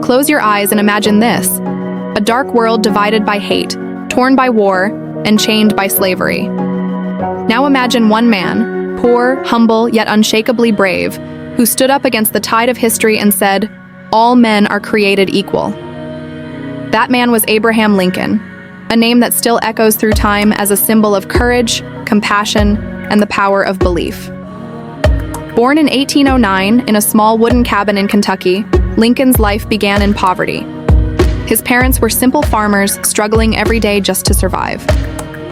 Close your eyes and imagine this: a dark world divided by hate, torn by war, and chained by slavery. Now imagine one man, poor, humble, yet unshakably brave, who stood up against the tide of history and said, "All men are created equal." That man was Abraham Lincoln, a name that still echoes through time as a symbol of courage, compassion, and the power of belief. Born in 1809 in a small wooden cabin in Kentucky, Lincoln's life began in poverty. His parents were simple farmers struggling every day just to survive.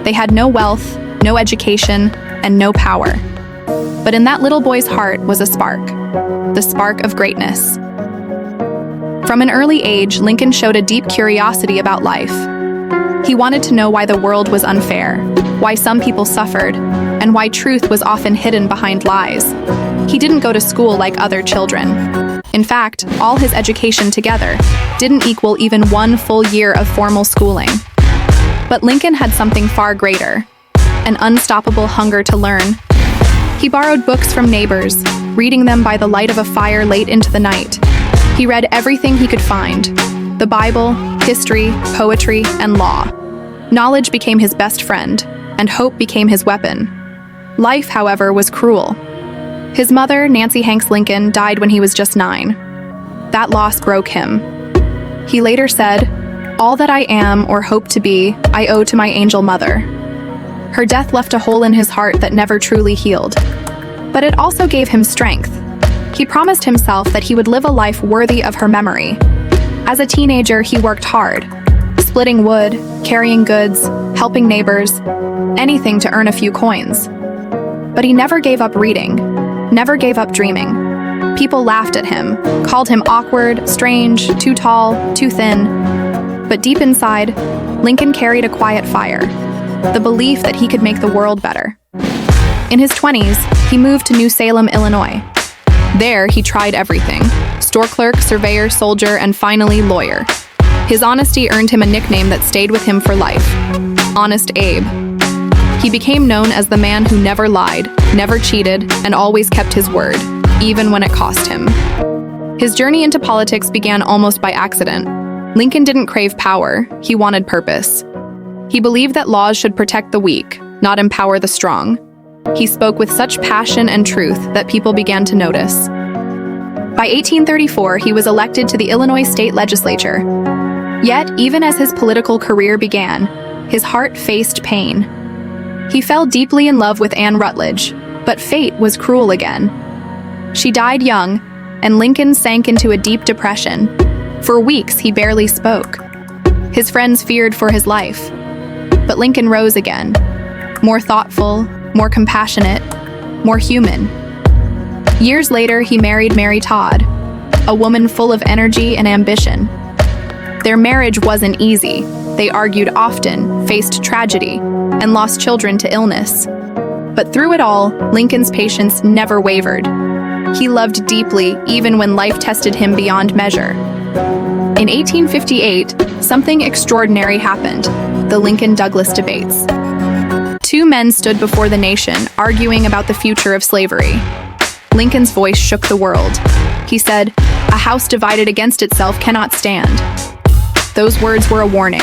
They had no wealth, no education, and no power. But in that little boy's heart was a spark, the spark of greatness. From an early age, Lincoln showed a deep curiosity about life. He wanted to know why the world was unfair, why some people suffered, and why truth was often hidden behind lies. He didn't go to school like other children. In fact, all his education together didn't equal even one full year of formal schooling. But Lincoln had something far greater, an unstoppable hunger to learn. He borrowed books from neighbors, reading them by the light of a fire late into the night. He read everything he could find: the Bible, history, poetry, and law. Knowledge became his best friend, and hope became his weapon. Life, however, was cruel. His mother, Nancy Hanks Lincoln, died when he was just 9. That loss broke him. He later said, "All that I am or hope to be, I owe to my angel mother." Her death left a hole in his heart that never truly healed. But it also gave him strength. He promised himself that he would live a life worthy of her memory. As a teenager, he worked hard, splitting wood, carrying goods, helping neighbors, anything to earn a few coins. But he never gave up reading, never gave up dreaming. People laughed at him, called him awkward, strange, too tall, too thin. But deep inside, Lincoln carried a quiet fire, the belief that he could make the world better. In his 20s, he moved to New Salem, Illinois. There, he tried everything: store clerk, surveyor, soldier, and finally lawyer. His honesty earned him a nickname that stayed with him for life: Honest Abe. He became known as the man who never lied, never cheated, and always kept his word, even when it cost him. His journey into politics began almost by accident. Lincoln didn't crave power, he wanted purpose. He believed that laws should protect the weak, not empower the strong. He spoke with such passion and truth that people began to notice. By 1834, he was elected to the Illinois state legislature. Yet, even as his political career began, his heart faced pain. He fell deeply in love with Anne Rutledge, but fate was cruel again. She died young, and Lincoln sank into a deep depression. For weeks, he barely spoke. His friends feared for his life. But Lincoln rose again, more thoughtful, more compassionate, more human. Years later, he married Mary Todd, a woman full of energy and ambition. Their marriage wasn't easy. They argued often, faced tragedy, and lost children to illness. But through it all, Lincoln's patience never wavered. He loved deeply, even when life tested him beyond measure. In 1858, something extraordinary happened: the Lincoln-Douglas debates. Two men stood before the nation, arguing about the future of slavery. Lincoln's voice shook the world. He said, "A house divided against itself cannot stand." Those words were a warning.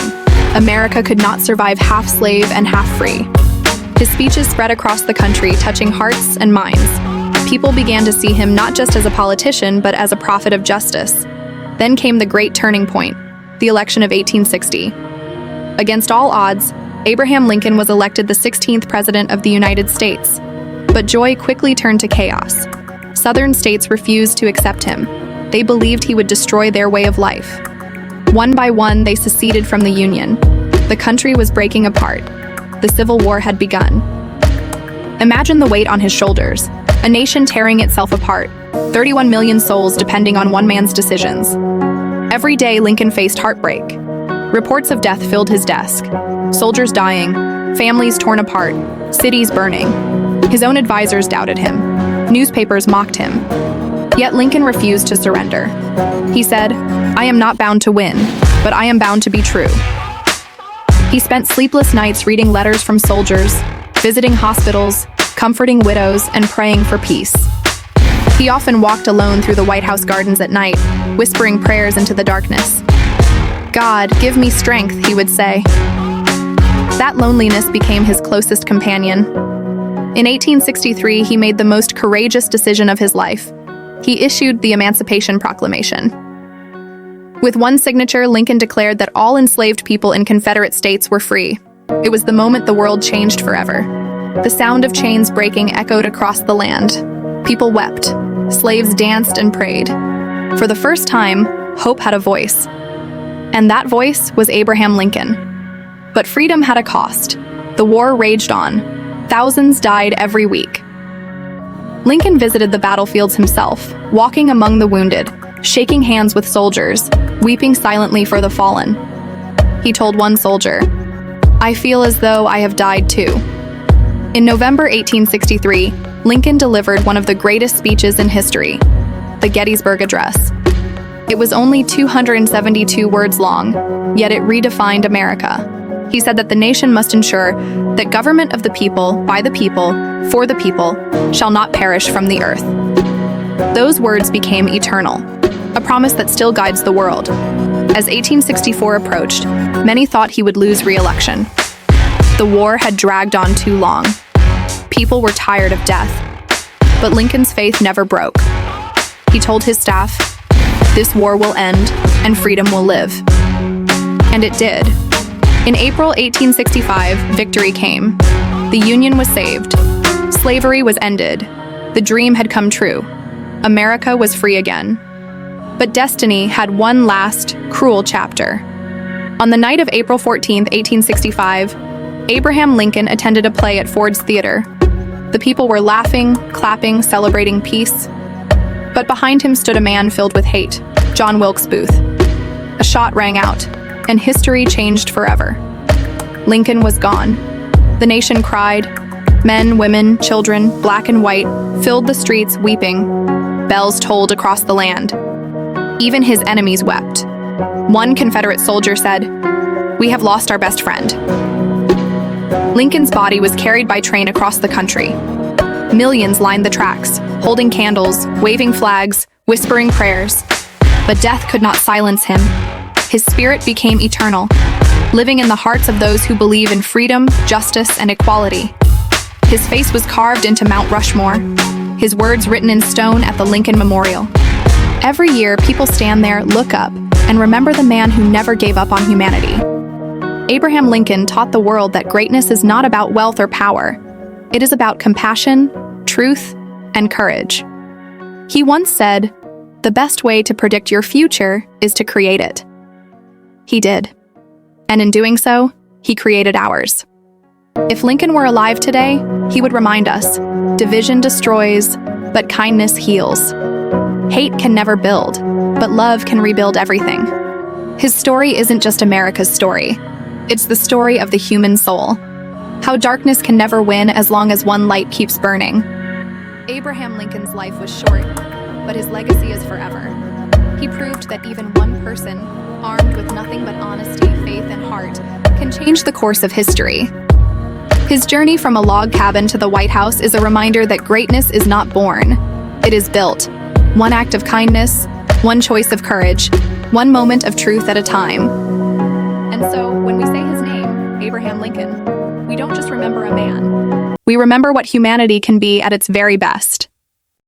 America could not survive half slave and half free. His speeches spread across the country, touching hearts and minds. People began to see him not just as a politician, but as a prophet of justice. Then came the great turning point, the election of 1860. Against all odds, Abraham Lincoln was elected the 16th President of the United States. But joy quickly turned to chaos. Southern states refused to accept him. They believed he would destroy their way of life. One by one, they seceded from the Union. The country was breaking apart. The Civil War had begun. Imagine the weight on his shoulders. A nation tearing itself apart. 31 million souls depending on one man's decisions. Every day, Lincoln faced heartbreak. Reports of death filled his desk. Soldiers dying, families torn apart, cities burning. His own advisors doubted him. Newspapers mocked him. Yet Lincoln refused to surrender. He said, "I am not bound to win, but I am bound to be true." He spent sleepless nights reading letters from soldiers, visiting hospitals, comforting widows, and praying for peace. He often walked alone through the White House gardens at night, whispering prayers into the darkness. "God, give me strength," he would say. That loneliness became his closest companion. In 1863, he made the most courageous decision of his life. He issued the Emancipation Proclamation. With one signature, Lincoln declared that all enslaved people in Confederate states were free. It was the moment the world changed forever. The sound of chains breaking echoed across the land. People wept. Slaves danced and prayed. For the first time, hope had a voice. And that voice was Abraham Lincoln. But freedom had a cost. The war raged on. Thousands died every week. Lincoln visited the battlefields himself, walking among the wounded, shaking hands with soldiers, weeping silently for the fallen. He told one soldier, "I feel as though I have died too." In November 1863, Lincoln delivered one of the greatest speeches in history, the Gettysburg Address. It was only 272 words long, yet it redefined America. He said that the nation must ensure that government of the people, by the people, for the people, shall not perish from the earth. Those words became eternal, a promise that still guides the world. As 1864 approached, many thought he would lose re-election. The war had dragged on too long. People were tired of death. But Lincoln's faith never broke. He told his staff, "This war will end, and freedom will live." And it did. In April 1865, victory came. The Union was saved. Slavery was ended. The dream had come true. America was free again. But destiny had one last, cruel chapter. On the night of April 14, 1865, Abraham Lincoln attended a play at Ford's Theater. The people were laughing, clapping, celebrating peace. But behind him stood a man filled with hate, John Wilkes Booth. A shot rang out, and history changed forever. Lincoln was gone. The nation cried. Men, women, children, black and white, filled the streets weeping. Bells tolled across the land. Even his enemies wept. One Confederate soldier said, "We have lost our best friend." Lincoln's body was carried by train across the country. Millions lined the tracks, holding candles, waving flags, whispering prayers. But death could not silence him. His spirit became eternal, living in the hearts of those who believe in freedom, justice, and equality. His face was carved into Mount Rushmore, his words written in stone at the Lincoln Memorial. Every year, people stand there, look up, and remember the man who never gave up on humanity. Abraham Lincoln taught the world that greatness is not about wealth or power. It is about compassion, truth, and courage. He once said, "The best way to predict your future is to create it." He did. And in doing so, he created ours. If Lincoln were alive today, he would remind us, division destroys, but kindness heals. Hate can never build, but love can rebuild everything. His story isn't just America's story. It's the story of the human soul. How darkness can never win as long as one light keeps burning. Abraham Lincoln's life was short, but his legacy is forever. He proved that even one person, armed with nothing but honesty, faith, and heart, can change the course of history. His journey from a log cabin to the White House is a reminder that greatness is not born. It is built. One act of kindness, one choice of courage, one moment of truth at a time. And so, when we say his name, Abraham Lincoln, we don't just remember a man. We remember what humanity can be at its very best.